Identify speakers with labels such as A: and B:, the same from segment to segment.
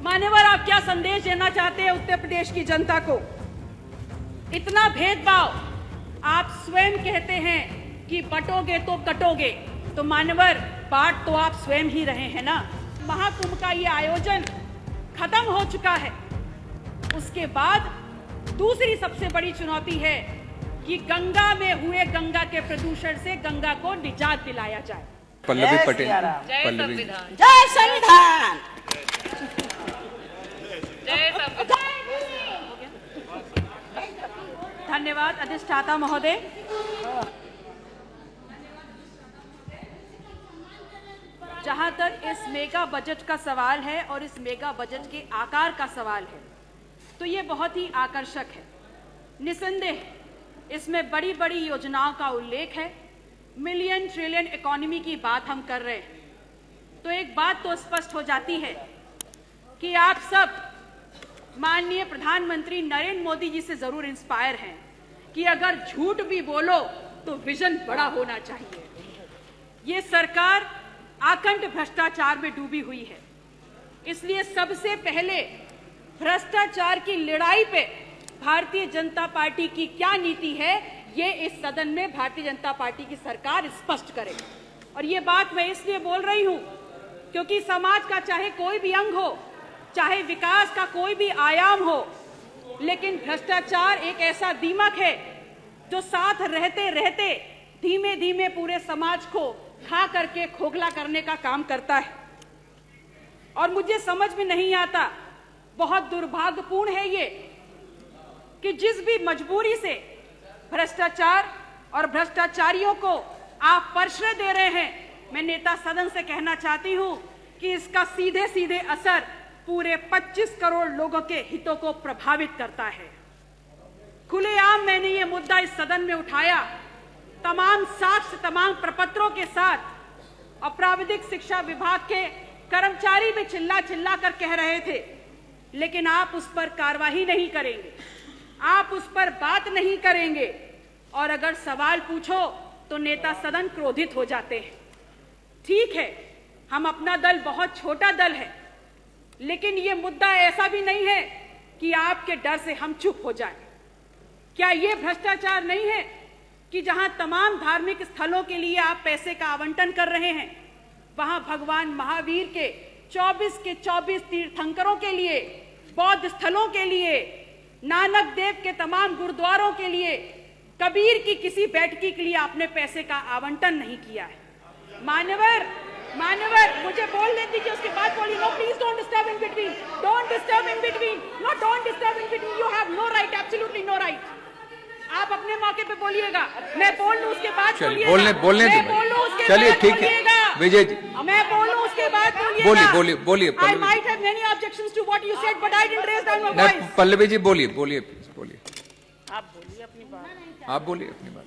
A: मान्यवर, आप क्या संदेश देना चाहते हैं उत्तर प्रदेश की जनता को? इतना भेदभाव, आप स्वयं कहते हैं कि बटोगे तो कटोगे, तो मान्यवर बांट तो आप स्वयं ही रहे हैं ना। महाकुंभ का ये आयोजन खत्म हो चुका है। उसके बाद दूसरी सबसे बड़ी चुनौती है कि गंगा में हुए गंगा के प्रदूषण से गंगा को निजात दिलाया जाए।
B: पल्लवी पटेल,
C: जय
B: पल्लवी
C: संविधान।
A: जय संविधान।
C: जय संविधान।
A: धन्यवाद अधिष्ठाता महोदय। जहां तक इस मेगा बजट का सवाल है और इस मेगा बजट के आकार का सवाल है, तो ये बहुत ही आकर्षक है। निसंदेह इसमें बड़ी बड़ी योजनाओं का उल्लेख है। मिलियन ट्रिलियन इकोनॉमी की बात हम कर रहे हैं, तो एक बात तो स्पष्ट हो जाती है कि आप सब माननीय प्रधानमंत्री नरेंद्र मोदी जी से जरूर इंस्पायर हैं कि अगर झूठ भी बोलो तो विजन बड़ा होना चाहिए। ये सरकार आकंठ भ्रष्टाचार में डूबी हुई है, इसलिए सबसे पहले भ्रष्टाचार की लड़ाई पे भारतीय जनता पार्टी की क्या नीति है, ये इस सदन में भारतीय जनता पार्टी की सरकार स्पष्ट करे। और ये बात मैं इसलिए बोल रही हूं क्योंकि समाज का चाहे कोई भी अंग हो, चाहे विकास का कोई भी आयाम हो, लेकिन भ्रष्टाचार एक ऐसा दीमक है जो साथ रहते रहते धीमे धीमे पूरे समाज को खा करके खोखला करने का काम करता है। और मुझे समझ में नहीं आता, बहुत दुर्भाग्यपूर्ण है ये कि जिस भी मजबूरी से भ्रष्टाचार और भ्रष्टाचारियों को आप प्रश्रय दे रहे हैं, मैं नेता सदन से कहना चाहती हूं कि इसका सीधे सीधे असर पूरे 25 करोड़ लोगों के हितों को प्रभावित करता है। खुलेआम मैंने ये मुद्दा इस सदन में उठाया, तमाम साक्ष्य, तमाम प्रपत्रों के साथ। और प्राविधिक शिक्षा विभाग के कर्मचारी भी चिल्ला चिल्ला कर कह रहे थे, लेकिन आप उस पर कार्रवाई नहीं करेंगे, आप उस पर बात नहीं करेंगे, और अगर सवाल पूछो तो नेता सदन क्रोधित हो जाते हैं। ठीक है, हम अपना दल बहुत छोटा दल है, लेकिन ये मुद्दा ऐसा भी नहीं है कि आपके डर से हम चुप हो जाएं। क्या ये भ्रष्टाचार नहीं है कि जहां तमाम धार्मिक स्थलों के लिए आप पैसे का आवंटन कर रहे हैं, वहां भगवान महावीर के 24 के 24 तीर्थंकरों के लिए, बौद्ध स्थलों के लिए, नानक देव के तमाम गुरुद्वारों के लिए, कबीर की किसी बैठकी के लिए आपने पैसे का आवंटन नहीं किया है? मान्यवर मुझे बोलने दीजिए, उसके बाद बोलिए। No, please don't disturb in between, don't disturb in between, no don't disturb in between, you have no right, absolutely no right. आप अपने मौके पे बोलिएगा, मैं बोल लूं उसके बाद बोलिएगा।
B: बोलने
A: दीजिए,
B: चलिए ठीक है विजय जी,
A: मैं बोल लूं उसके बाद बोलिएगा।
B: बोलिए
A: I might have many objections to what you said, but I didn't raise down my voice.
B: Pallavi ji बोलिए
A: आप बोलिए अपनी बात।
B: आप बोलिए अपनी बात।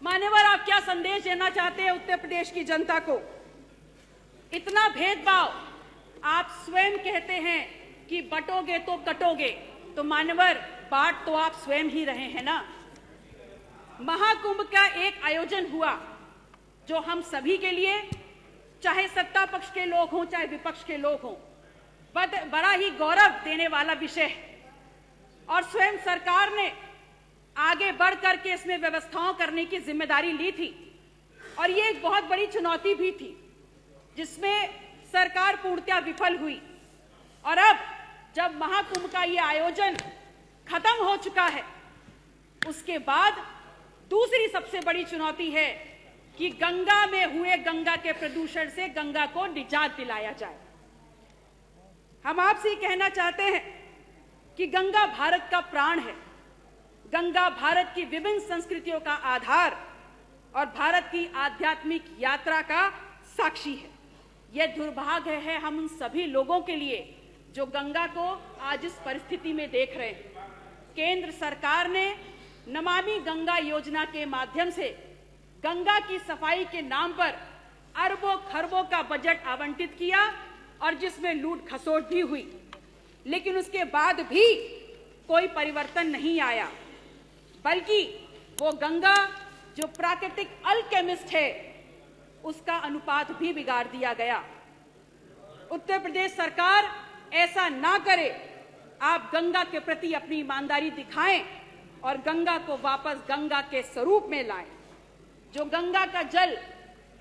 A: मान्यवर, आप क्या संदेश देना चाहते हैं उत्तर प्रदेश की जनता को? इतना भेदभाव, आप स्वयं कहते हैं कि बटोगे तो कटोगे, तो मान्यवर बांट तो आप स्वयं ही रहे हैं ना। महाकुंभ का एक आयोजन हुआ जो हम सभी के लिए, चाहे सत्ता पक्ष के लोग हों चाहे विपक्ष के लोग हों, बड़ा ही गौरव देने वाला विषय है। और स्वयं सरकार ने आगे बढ़ करके इसमें व्यवस्थाओं करने की जिम्मेदारी ली थी, और ये एक बहुत बड़ी चुनौती भी थी जिसमें सरकार पूर्णतः विफल हुई। और अब जब महाकुंभ का ये आयोजन खत्म हो चुका है, उसके बाद दूसरी सबसे बड़ी चुनौती है कि गंगा में हुए गंगा के प्रदूषण से गंगा को निजात दिलाया जाए। हम आपसे कहना चाहते हैं कि गंगा भारत का प्राण है, गंगा भारत की विभिन्न संस्कृतियों का आधार और भारत की आध्यात्मिक यात्रा का साक्षी है। यह दुर्भाग्य है हम उन सभी लोगों के लिए जो गंगा को आज इस परिस्थिति में देख रहे हैं। केंद्र सरकार ने नमामि गंगा योजना के माध्यम से गंगा की सफाई के नाम पर अरबों खरबों का बजट आवंटित किया, और जिसमें लूट खसोट भी हुई, लेकिन उसके बाद भी कोई परिवर्तन नहीं आया, बल्कि वो गंगा जो प्राकृतिक अल्केमिस्ट है, उसका अनुपात भी बिगाड़ दिया गया। उत्तर प्रदेश सरकार ऐसा ना करे। आप गंगा के प्रति अपनी ईमानदारी दिखाएं और गंगा को वापस गंगा के स्वरूप में लाएं। जो गंगा का जल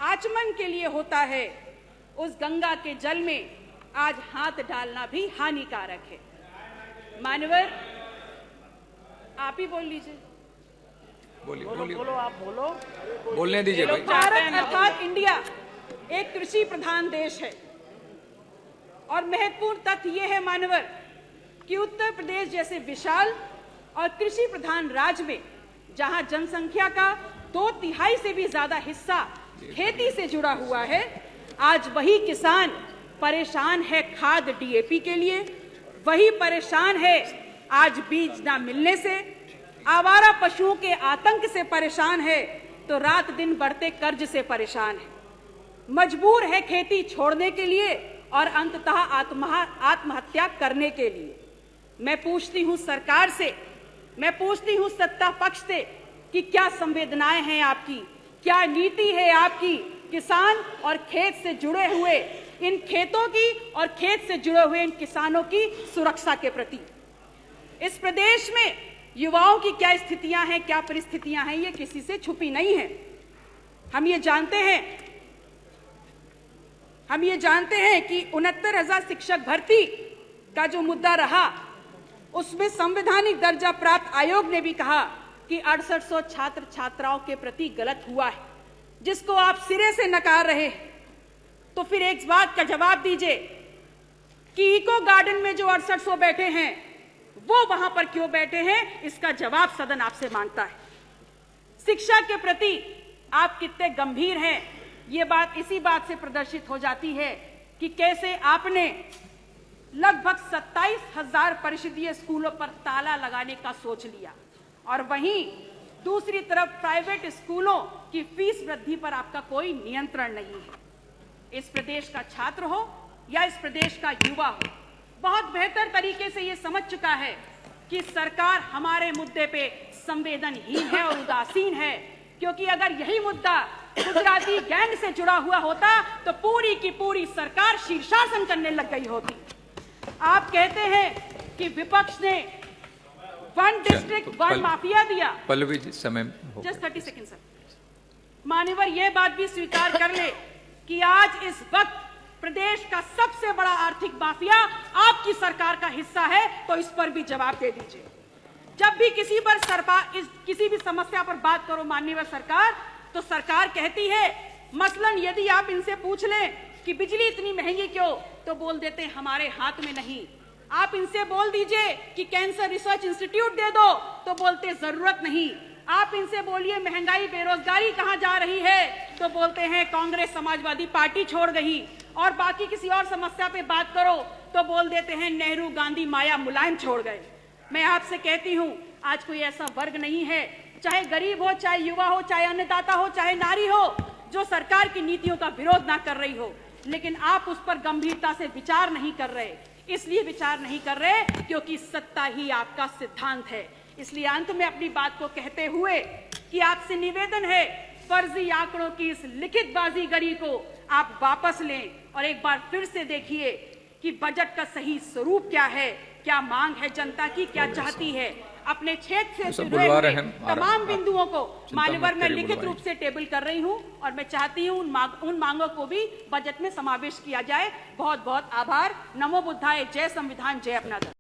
A: आचमन के लिए होता है, उस गंगा के जल में आज हाथ डालना भी हानिकारक है। मान्यवर, आप ही बोल लीजिए।
B: बोलिए
C: बोलो
B: बोलिए
C: बोलो आप बोलो।
B: बोलने दीजिए भाई।
A: भारत अर्थात इंडिया एक कृषि प्रधान देश है और महत्वपूर्ण तथ्य यह है मान्यवर कि उत्तर प्रदेश जैसे विशाल और कृषि प्रधान राज्य में जहां जनसंख्या का 2/3 से भी ज्यादा हिस्सा खेती से जुड़ा हुआ है, आज वही किसान परेशान है खाद DAP के लिए, वही परेशान है आज बीज ना मिलने से, आवारा पशुओं के आतंक से परेशान है, तो रात दिन बढ़ते कर्ज से परेशान है, मजबूर है खेती छोड़ने के लिए और अंततः आत्महत्या करने के लिए। मैं पूछती हूं सरकार से, मैं पूछती हूं सत्ता पक्ष से कि क्या संवेदनाएं हैं आपकी, क्या नीति है आपकी किसान और खेत से जुड़े हुए इन खेतों की और खेत से जुड़े हुए इन किसानों की सुरक्षा के प्रति। इस प्रदेश में युवाओं की क्या स्थितियां हैं, क्या परिस्थितियां हैं, ये किसी से छुपी नहीं है। हम ये जानते हैं कि 69,000 शिक्षक भर्ती का जो मुद्दा रहा, उसमें संवैधानिक दर्जा प्राप्त आयोग ने भी कहा कि 6800 छात्र छात्राओं के प्रति गलत हुआ है, जिसको आप सिरे से नकार रहे हैं। तो फिर एक बात का जवाब दीजिए कि इको गार्डन में जो 6800 बैठे हैं, वो वहां पर क्यों बैठे हैं, इसका जवाब सदन आपसे मांगता है। शिक्षा के प्रति आप कितने गंभीर हैं, ये बात इसी बात से प्रदर्शित हो जाती है कि कैसे आपने लगभग 27,000 परिषदीय स्कूलों पर ताला लगाने का सोच लिया और वहीं दूसरी तरफ प्राइवेट स्कूलों की फीस वृद्धि पर आपका कोई नियंत्रण नहीं है। इस प्रदेश का छात्र हो या इस प्रदेश का युवा हो, बहुत बेहतर तरीके से ये समझ चुका है कि सरकार हमारे मुद्दे पे संवेदनहीन है और उदासीन है, क्योंकि अगर यही मुद्दा गुजराती गैंग से जुड़ा हुआ होता तो पूरी की पूरी सरकार शीर्षासन करने लग गई होती। आप कहते हैं कि विपक्ष ने 1 डिस्ट्रिक्ट 1 माफिया दिया।
B: पल्लवी जी समय हो
A: जस्ट 30 सेकंड सर। मान्यवर, यह बात भी स्वीकार कर ले कि आज इस वक्त प्रदेश का सबसे बड़ा आर्थिक माफिया आपकी सरकार का हिस्सा है, तो इस पर भी जवाब दे दीजिए। जब भी किसी भी समस्या पर बात करो माननीय सरकार, तो सरकार कहती है, मसलन यदि आप इनसे पूछ लें कि बिजली इतनी महंगी क्यों, तो बोल देते हैं हमारे हाथ में नहीं। आप इनसे बोल दीजिए कि कैंसर रिसर्च इंस्टीट्यूट दे दो, तो बोलते जरूरत नहीं। आप इनसे बोलिए महंगाई बेरोजगारी कहां जा रही है, तो बोलते हैं कांग्रेस समाजवादी पार्टी छोड़ गई। और बाकी किसी और समस्या पे बात करो तो बोल देते हैं नेहरू गांधी माया मुलायम छोड़ गए। मैं आपसे कहती हूं, आज कोई ऐसा वर्ग नहीं है, चाहे गरीब हो, चाहे युवा हो, चाहे अन्नदाता हो, चाहे नारी हो, जो सरकार की नीतियों का विरोध ना कर रही हो, लेकिन आप उस पर गंभीरता से विचार नहीं कर रहे। इसलिए विचार नहीं कर रहे क्योंकि सत्ता ही आपका सिद्धांत है। इसलिए अंत में अपनी बात को कहते हुए कि आपसे निवेदन है, फर्जी आंकड़ों की इस लिखित बाजीगरी को आप वापस लें और एक बार फिर से देखिए कि बजट का सही स्वरूप क्या है, क्या मांग है जनता की, क्या चाहती है। अपने क्षेत्र से जुड़े हुए तमाम बिंदुओं को मान्यवर मैं लिखित रूप से टेबल कर रही हूं और मैं चाहती हूं उन मांगों को भी बजट में समावेश किया जाए। बहुत बहुत आभार। नमो बुद्धाय। जय संविधान, जय अपना दल।